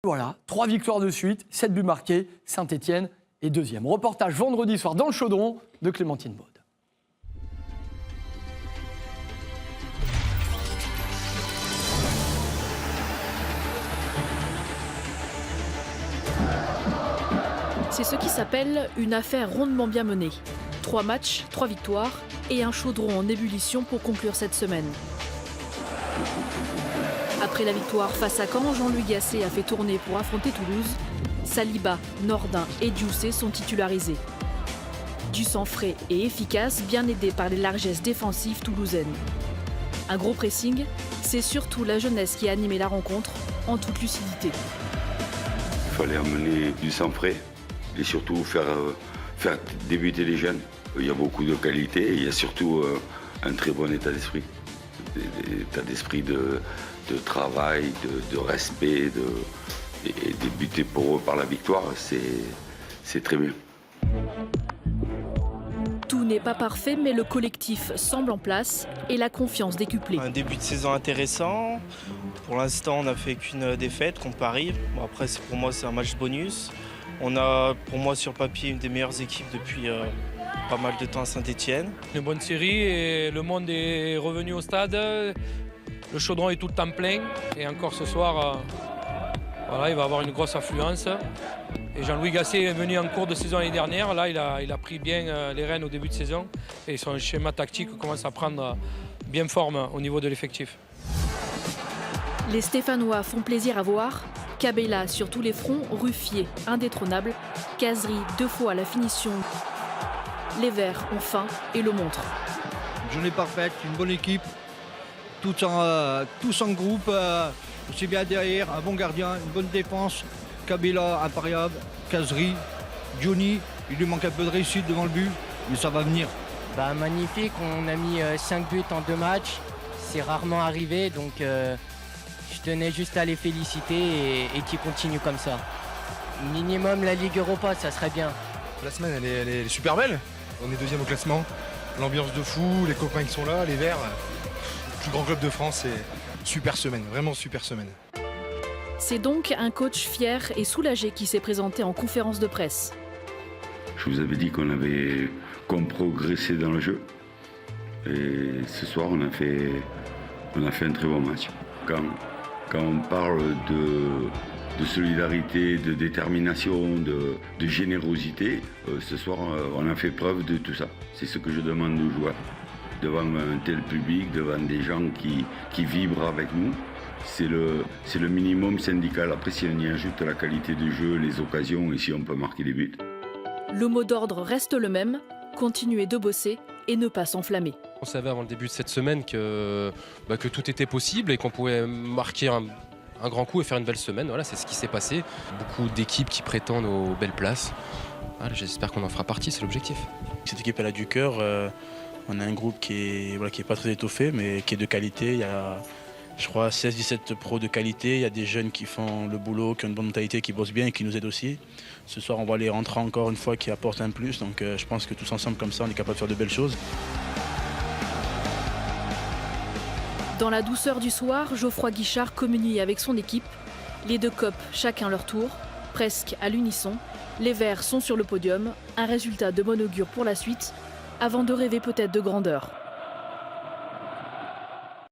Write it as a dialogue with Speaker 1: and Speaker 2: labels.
Speaker 1: Voilà, 3 victoires de suite, 7 buts marqués, Saint-Etienne est deuxième. Reportage vendredi soir dans le Chaudron de Clémentine Baude.
Speaker 2: C'est ce qui s'appelle une affaire rondement bien menée. 3 matchs, 3 victoires et un Chaudron en ébullition pour conclure cette semaine. Après la victoire face à Caen, Jean-Louis Gasset a fait tourner pour affronter Toulouse. Saliba, Nordin et Diousset sont titularisés. Du sang frais et efficace, bien aidé par les largesses défensives toulousaines. Un gros pressing, c'est surtout la jeunesse qui a animé la rencontre en toute lucidité.
Speaker 3: Il fallait amener du sang frais et surtout faire débuter les jeunes. Il y a beaucoup de qualité et il y a surtout un très bon état d'esprit. État d'esprit de travail, de respect, et débuter pour eux par la victoire, c'est très bien.
Speaker 2: Tout n'est pas parfait, mais le collectif semble en place et la confiance décuplée.
Speaker 4: Un début de saison intéressant. Pour l'instant, on n'a fait qu'une défaite contre Paris. Bon, après, pour moi, c'est un match bonus. On a, pour moi, sur papier, une des meilleures équipes depuis pas mal de temps à Saint-Etienne.
Speaker 5: Une bonne série et le monde est revenu au stade. Le Chaudron est tout le temps plein. Et encore ce soir, voilà, il va avoir une grosse affluence. Et Jean-Louis Gasset est venu en cours de saison l'année dernière. Là, il a pris bien les rênes au début de saison. Et son schéma tactique commence à prendre bien forme au niveau de l'effectif.
Speaker 2: Les Stéphanois font plaisir à voir. Cabella sur tous les fronts, Ruffier indétrônable, Cazerie 2 fois la finition. Les Verts ont faim et le montrent.
Speaker 6: Une journée parfaite, une bonne équipe, tous en groupe, aussi bien derrière, un bon gardien, une bonne défense. Cabella impariable, Cazerie, Johnny, il lui manque un peu de réussite devant le but, mais ça va venir.
Speaker 7: Magnifique, on a mis 5 buts en 2 matchs, c'est rarement arrivé, donc je tenais juste à les féliciter et qu'ils continuent comme ça. Minimum la Ligue Europa, ça serait bien.
Speaker 8: La semaine elle est super belle, on est deuxième au classement, l'ambiance de fou, les copains qui sont là, les Verts, le plus grand club de France, c'est super semaine, vraiment super semaine.
Speaker 2: C'est donc un coach fier et soulagé qui s'est présenté en conférence de presse.
Speaker 3: Je vous avais dit qu'on progressait dans le jeu. Et ce soir, on a fait un très bon match. Quand on parle de solidarité, de détermination, de générosité, ce soir, on a fait preuve de tout ça. C'est ce que je demande aux joueurs. Devant un tel public, devant des gens qui vibrent avec nous, c'est le minimum syndical. Après, si on y ajoute la qualité de jeu, les occasions et si on peut marquer des buts.
Speaker 2: Le mot d'ordre reste le même, continuer de bosser et ne pas s'enflammer.
Speaker 9: On savait avant le début de cette semaine que tout était possible et qu'on pouvait marquer un grand coup et faire une belle semaine. Voilà, c'est ce qui s'est passé. Beaucoup d'équipes qui prétendent aux belles places. Voilà, j'espère qu'on en fera partie, c'est l'objectif.
Speaker 4: Cette équipe, elle a du cœur. On a un groupe qui est pas très étoffé, mais qui est de qualité. Il y a, je crois, 16-17 pros de qualité. Il y a des jeunes qui font le boulot, qui ont une bonne mentalité, qui bossent bien et qui nous aident aussi. Ce soir, on va les rentrer encore une fois, qui apportent un plus. Donc je pense que tous ensemble, comme ça, on est capable de faire de belles choses.
Speaker 2: Dans la douceur du soir, Geoffroy Guichard communie avec son équipe. Les deux copes, chacun leur tour, presque à l'unisson. Les Verts sont sur le podium. Un résultat de bon augure pour la suite, avant de rêver peut-être de grandeur.